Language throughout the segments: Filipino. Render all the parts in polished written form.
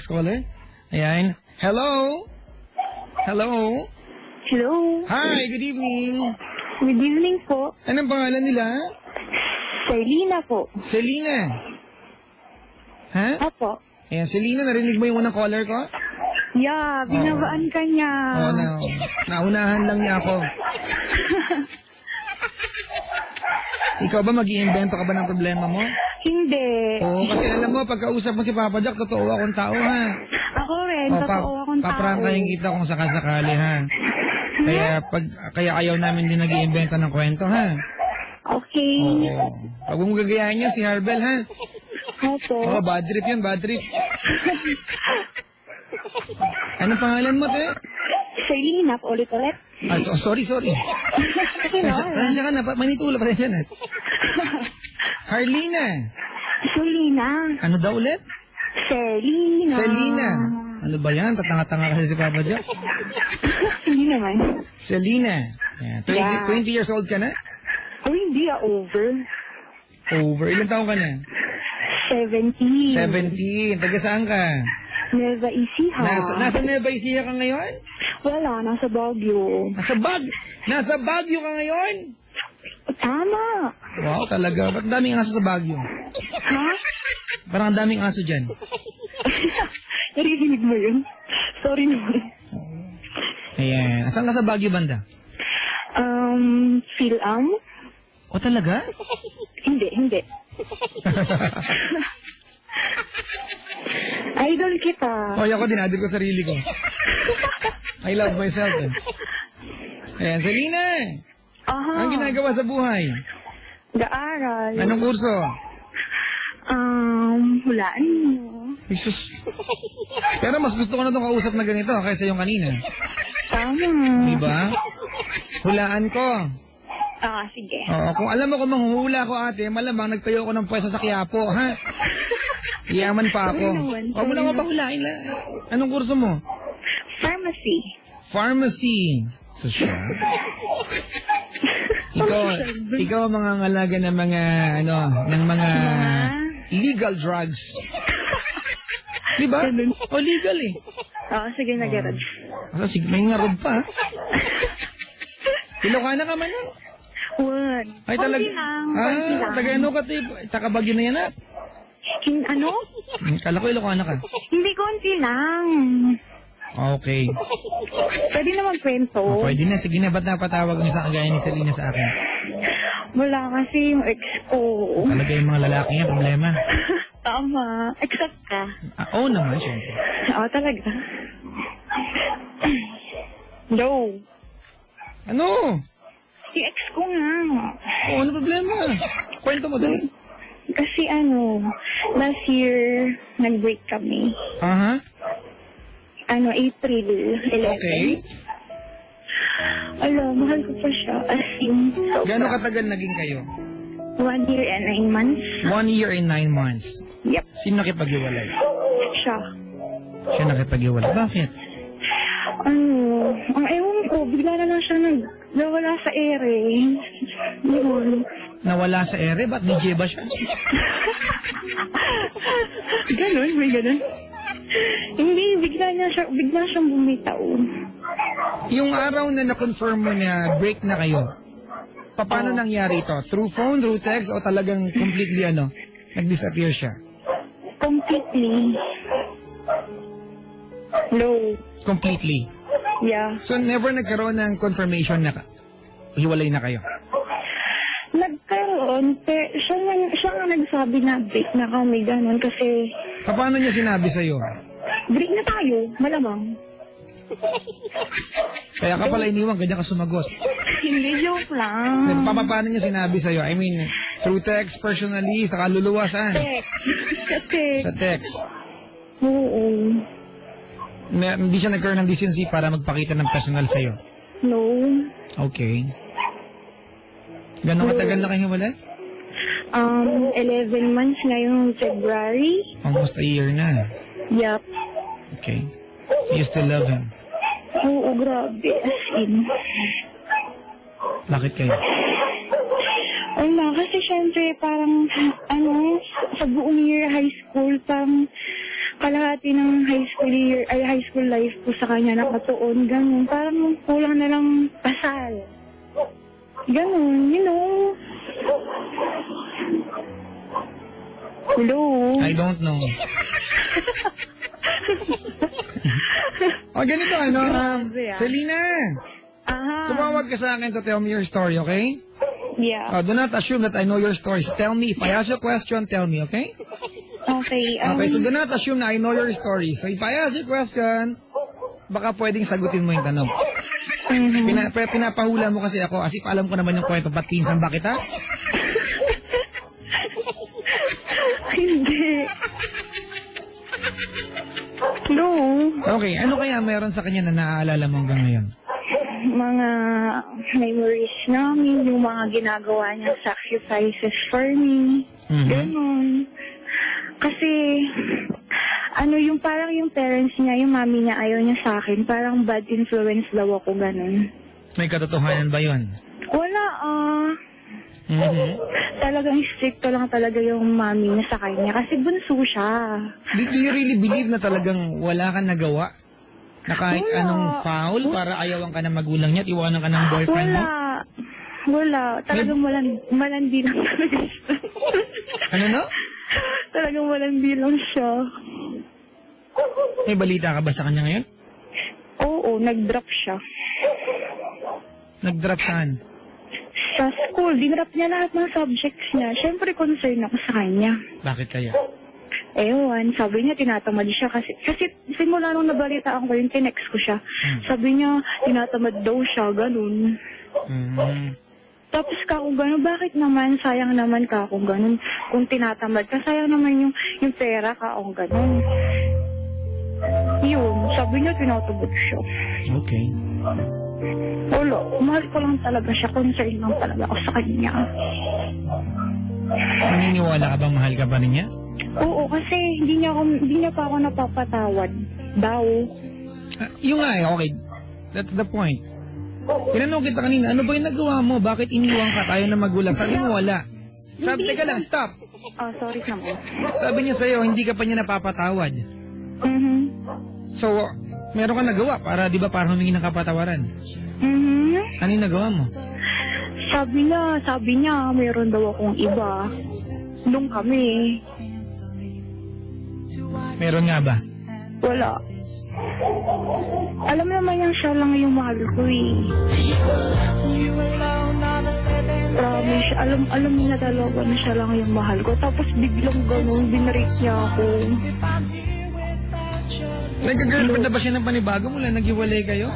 Next caller. Ayan. Hello? Hello? Hello. Hi, good evening. Good evening po. Anong pangalan nila? Selena po. Selena. Ha? Apo. Ayan, Selena, narinig mo yung unang caller ko? Yeah, binabaan ka niya. Oo, naunahan lang niya ako. Ikaw ba mag-iimbento ka ba ng problema mo? Hindi. Oo, kasi alam mo, pagkausap mo si Papa Jack, totoo akong tao, ha? Ako rin, totoo akong tao. Paprangkahin kita kung sakasakali, ha? Kaya ayaw namin din nag-iimbento ng kwento, ha? Okay. Oo. Pag mo gagayahin niya, si Harbel, ha? Opo. Oo, bad trip yun, bad trip. Anong pangalan mo, te? Selena po, ulit-ulit. Sorry. Pasensya ka na, manitula pa rin siya na. Harlina. Selena. Ano daw ulit? Selena. Ano ba yan? Tatanga-tanga kasi si Papa Jack. Hindi naman. Selena. Yeah. 20 years old ka na? Oh, hindi over. Over. Ilan taong ka na? 17. 17. Taga saan ka? Nueva Ecija. Nasa Nueva Ecija ka ngayon? Wala, nasa Baguio. Nasa Baguio ka ngayon? Tama. Wow, talaga. Ba't daming aso sa Baguio? Ha? Parang ang daming aso dyan. Narinig mo yun? Sorry naman. Ayan. Asan ka sa Baguio banda? Phil-Am? O talaga? Hindi. Idol kita. Ako din, idol ko sarili ko. I love myself. Ayan, Selena. Aha. Ang ginagawa sa buhay? Gaaral. Anong kurso? Hulaan mo. Jesus. Pero mas gusto ko na itong kausap na ganito kaysa yung kanina. Tama. Diba? Hulaan ko. Sige. Oo, kung alam mo kung manghuhula ko, ate, malamang nagtayo ko ng pwesto sa Quiapo, ha? Iyaman pa ako. Huwag mo lang ako pahulain lang. Anong kurso mo? Pharmacy. So, siya. Ikaw ang mga ngalaga ng mga illegal drugs. Diba? O legal eh. Sige, nag-garage. Sige, may ngarod pa, ha? Ilocana ka man lang. Ay, talaga. Taga-ano ka, taga-Baguio na yan, ha? Ano? Kala ko Ilocana ka. Hindi, konti lang. Okay. Pwede naman kwento. Pwede na. Sige na, ba't napatawag mo sa kagaya ni Selena sa akin? Wala kasi yung ex ko. Talaga yung mga lalaki yan, problema. Tama. Exact ka. Oo naman, syempre. Oo, talaga. No. Ano? Yung ex ko nga. Ano problema? Kwento mo dali. Kasi last year, nag-break kami. Aha. April 11. Okay. Mahal ko pa siya. As in, Gano'ng katagal naging kayo? 1 year and 9 months. 1 year and 9 months. Yep. Sino nakipag-iwalay? Siya. Siya nakipag-iwalay. Bakit? Ewan ko, bigla na lang siya nawala sa ere. Yun. Nawala sa ere? Ba't DJ ba siya? Ganon, may ganon. Hindi, bigla siyang bumitaw. Yung araw na na-confirm mo na break na kayo, paano nangyari ito? Through phone, through text, o talagang completely nag-disappear siya? Completely. No. Completely? Yeah. So never nagkaroon ng confirmation na hiwalay na kayo? Nagkaroon, siya nga nagsabi na break na kami, ganon, kasi... Paano niya sinabi sa'yo? Break na tayo, malamang. Kaya ka pala iniwan, ganyan ka sumagot. Hindi, joke lang. Paano niya sinabi sa'yo? I mean, through text, personally, sa kaluluwa, saan? Text. Sa text? Oo. Hindi siya nagkaroon ng decency para magpakita ng personal sa'yo? No. Okay. Gano'ng katagal na kayo hiwalay? 11 months ngayong February. Almost a year na. Yup. Okay. So you still love him? Oo, grabe. As in. Bakit kayo? Kasi syempre parang, sa buong year high school, parang kalahati ng high school life ko sa kanya nakatuon, ganun. Parang kulang na lang pasal. Ganun, you know. Hello? I don't know. Ganito, Selena, tumawag ka sa akin to tell me your story, okay? Yeah. Do not assume that I know your story. So tell me, if I ask you a question, tell me, okay? Okay. Okay, so do not assume na I know your story. So if I ask you a question, baka pwedeng sagutin mo yung tanong. Pinapahula mo kasi ako, as if alam ko naman yung kwento, ba't pinsan ba kita? Hindi. No. Okay, ano kaya meron sa kanya na naaalala mo hanggang ngayon? Mga memories namin, yung mga ginagawa niya sacrifices for me. Ganon. Kasi, yung parang yung parents niya, yung mami niya ayaw niya sa akin, parang bad influence daw ako, ganon. May katotohanan ba yun? Wala, talagang stricto lang talaga yung mami niya sa kanya kasi bunso siya. Do you really believe na talagang wala kang nagawa? Na kahit anong foul para ayawan ka ng magulang niya at iwanan ka ng boyfriend mo? Wala. Talagang malandi lang talaga siya. Ano no? Talagang malandi lang siya. May balita ka ba sa kanya ngayon? Oo, nag-drop siya. Nag-drop saan? Sa school, dinrap niya lahat ng subjects niya. Siyempre, concern ako sa kanya. Bakit kaya? Ewan, sabi niya tinatamad siya kasi simula nung nabalitaan ko yun, tinext ko siya. Sabi niya, tinatamad daw siya, ganun. Tapos kung ganun, bakit naman, sayang naman kung ganun. Kung tinatamad ka, sayang naman yung pera kung ganun. Yun, sabi niya tinatamad siya. Okay. Wala, mahal ko lang talaga siya, concern lang talaga ako sa kanya. Naniniwala ka bang mahal ka pa rin niya? Oo, kasi hindi niya pa ako napapatawad daw. Yung nga okay. That's the point. Tinanong kita kanina, ano ba yung nagawa mo? Bakit iniwan ka tayo na magulang? Sabi mo wala. Teka lang, stop. Sorry naman. Sabi niya sa'yo, hindi ka pa niya napapatawad. So, meron ka nagawa para, di ba, para humingi ng kapatawaran? Ano yung nagawa mo? Sabi niya, meron daw akong iba. Nung kami. Meron nga ba? Wala. Alam naman niya siya lang yung mahal ko eh. Promise, alam niya talaga na siya lang yung mahal ko. Tapos biglang ganun, binrake niya ako. Nagka-girlfriend na ba siya ng panibago mula naghiwalay kayo?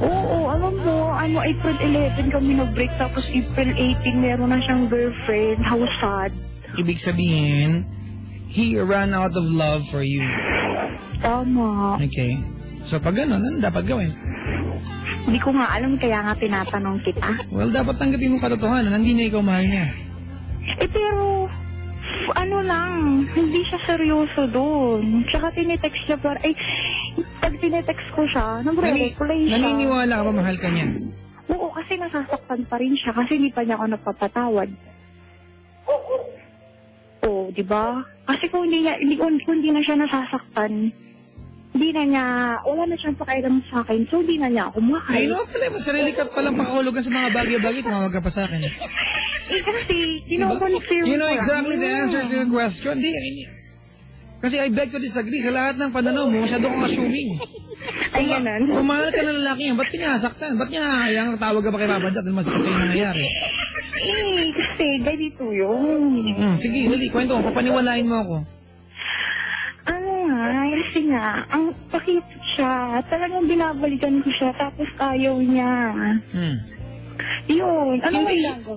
Oo, alam mo, April 11 kami nag-break, tapos April 18 meron na siyang girlfriend. How sad. Ibig sabihin, he ran out of love for you. Tama. Okay. So pag gano'n, ano dapat gawin? Hindi ko nga alam, kaya nga tinatanong kita. Well, dapat tanggapin mo katotohanan, hindi na ikaw mahal niya. Pero, hindi siya seryoso doon. Tsaka tinitext niya pag tinitext ko siya, nag-reply siya. Naniniwala ka ba mahal ka niya? Oo, kasi nasasaktan pa rin siya kasi hindi pa niya ako napapatawad. Oo, di ba? Kasi kung hindi na siya nasasaktan, wala na siyang pakailan sa akin, so hindi na niya ako mahal. Ay, no, pala, masarili ka palang pakahulugan sa mga bagay-bagay, tumawag ka pa sa akin. Kasi, kinoconfirm You know exactly the answer to your question. Kasi I beg to disagree, sa lahat ng pananaw mo, masyado kang assuming. Ay, ganun. Kung mahal ka ng lalaki yan, ba't pinasaktan? Ba't niya hayang tawag ka pa kay Papa Jack at masakit kayo nangyayari? Kasi ganito yun. Sige, dali, kwento mo, papaniwalain mo ako. Kasi ang pakit siya, talagang binabalikan ko siya, tapos ayaw niya. Yun,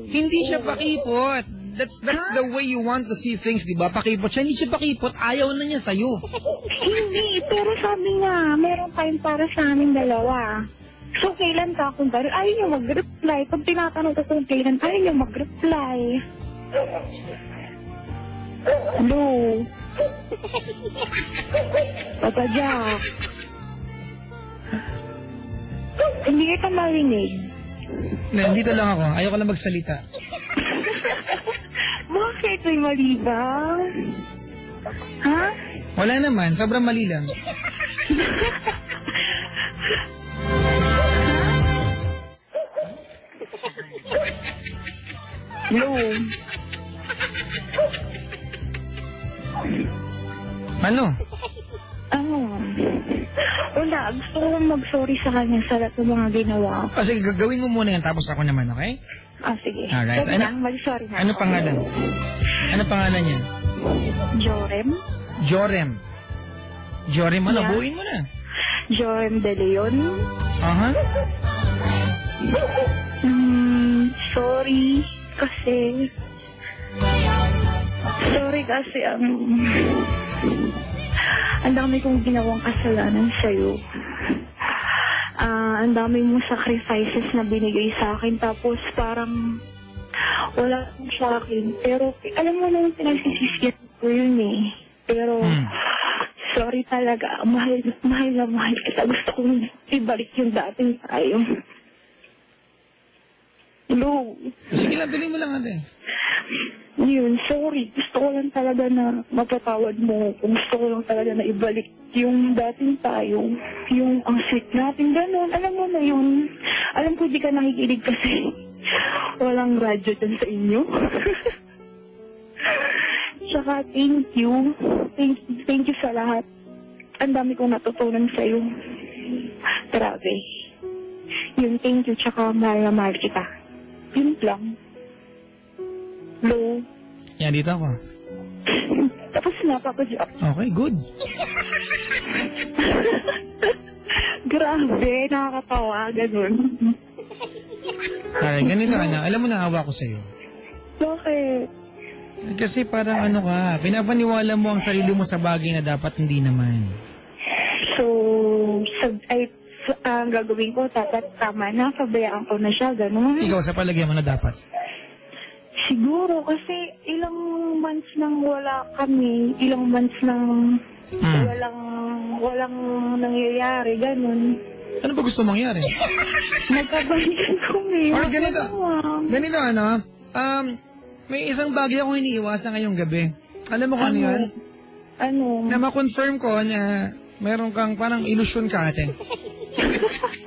Hindi siya pakipot. That's the way you want to see things, di ba? Pakipot siya, hindi siya pakipot, ayaw na niya sa'yo. Hindi, pero sabi niya, meron time para sa aming dalawa. So, kailan ka kung gano'n? Ayaw niya mag-reply. Pag tinatanong ko kung kailan, ayaw niya mag-reply. Hello? Papa Jack. Hindi kita marinig. Nandito lang ako. Ayaw ko lang magsalita. Bakit? May mali ba? Ha? Wala naman, sobrang mali lang. Hello. Ano? Wala. Gusto ko mag-sorry sa kanya sa lahat ng mga ginawa. Kasi gagawin mo muna yan, tapos ako naman, okay? Sige. Alright. Sorry lang, mag-sorry na. Ano pangalan? Ano pangalan niya? Jorem. Jorem. Jorem, ano? Yeah. Buuin mo na. Jorem De Leon. Aha. Sorry kasi ang dami kong ginawang kasalanan sa'yo. Ang dami mong sacrifices na binigay sa akin, tapos parang wala kang sa akin. Pero alam mo naman, pinagsisisiyan ko yun eh. Pero sorry talaga, mahal na mahal kita. Gusto kong ibalik yung dating tayo. Hello. Sige lang, tuloy mo lang ate. Yun, sorry. Gusto ko lang talaga na mapatawad mo. Gusto ko lang talaga na ibalik yung dating tayo. Yung ang sweet natin, gano'n. Alam mo na yun. Alam ko di ka nakikinig kasi walang radyo dyan sa inyo. Tsaka thank you. Thank you sa lahat. Ang dami kong natutunan sa'yo. Grabe. Yun, thank you. Tsaka mahal na mahal kita. Yun lang. Hello. Yan, dito ako. Tapos na, Papa Jack. Okay, good. Grabe, nakakatawa, ganun. Alright, ganito ka na. Alam mo, naawa ko sa'yo. Bakit? Kasi parang ano ka, pinapaniwala mo ang sarili mo sa bagay na dapat hindi naman. So, ang gagawin ko, dapat tama na, pabayaan ko na siya, ganun. Ikaw, sa palagay mo na dapat? Siguro, kasi ilang months nang wala kami, ilang months nang walang nangyayari, ganun. Ano ba gusto mangyari? Nagkabalikan kami. Or ganito ano, may isang bagay akong iniiwasan ngayong gabi. Alam mo kung ano yun? Ano? Na ma-confirm ko na meron kang parang ilusyon ka ate.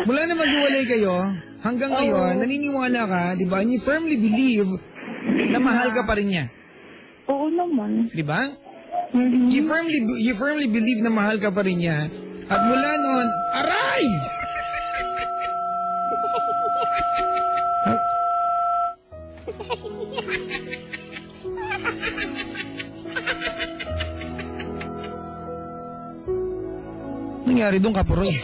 Mula na maghiwalay kayo, hanggang ngayon, naniniwala ka, di ba? And you firmly believe na mahal ka pa rin niya. Oo naman. Di ba? Mm-hmm. You firmly believe na mahal ka pa rin niya. At mula noon, aray! Nangyari doon, Kapuroy?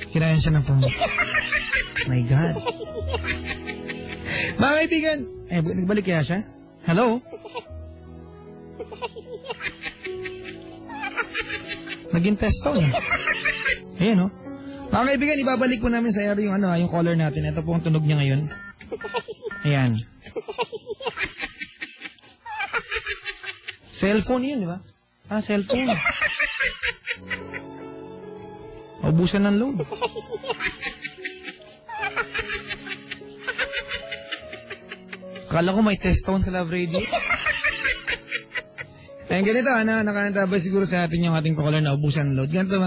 Kinayan siya ng phone. My God. Mga kaibigan, nagbalik kaya siya? Hello? Naging testo eh. Ayan oh. Mga kaibigan, ibabalik po namin sa air yung caller natin. Ito po ang tunog niya ngayon. Ayan. Cellphone yun, di ba? Cellphone. Ubusan ng load. Akala ko may test tone sa Love Radio. Ayun, ganito, nakaantabay siguro sa atin yung ating caller na ubusan ng load. Ganito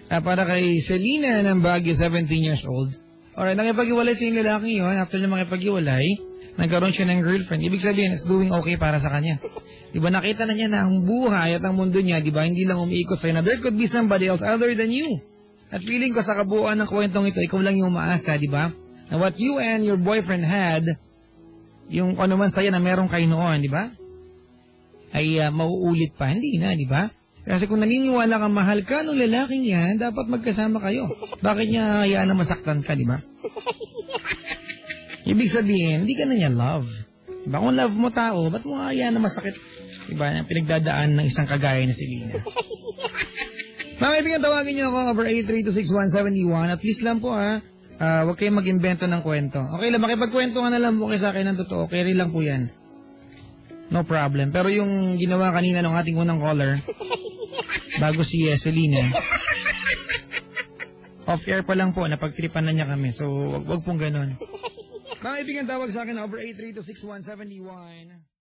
para kay Selena ng Baguio, 17 years old. Alright, nakipag-iwalay sa yung lalaki yun. After na makipag-iwalay, nagkaroon siya ng girlfriend. Ibig sabihin, it's doing okay para sa kanya. Diba, nakita na niya na ang buhay at ang mundo niya, diba, hindi lang umiikot sa'yo na there could be somebody else other than you. At feeling ko sa kabuuan ng kwentong ito, ikaw lang yung umaasa, diba? Na what you and your boyfriend had, yung ano man sa'yo na meron kayo noon, diba? Ay mauulit pa. Hindi na, diba? Kasi kung naniniwala kang mahal ka ng lalaking yan, dapat magkasama kayo. Bakit niya hayaan na masaktan ka, diba? Ibig sabihin, hindi ka na niya love. Diba? Kung love mo tao, ba't mo hayaan na masakit? Diba? Ang pinagdadaan ng isang kagaya na si Lina. Mga kaibigan, tawagin niyo ako over 8326171. At least lang po huwag kayong mag-invento ng kwento. Okay lang, makipagkwento ka na lang po kayo sa akin ng totoo. Okay rin lang po yan. No problem. Pero yung ginawa kanina ng ating unang caller, bago si Selena, off-air pa lang po, napagtripan na niya kami. So, wag pong ganun. Mga kaibigan, tawag sa akin over 8326171.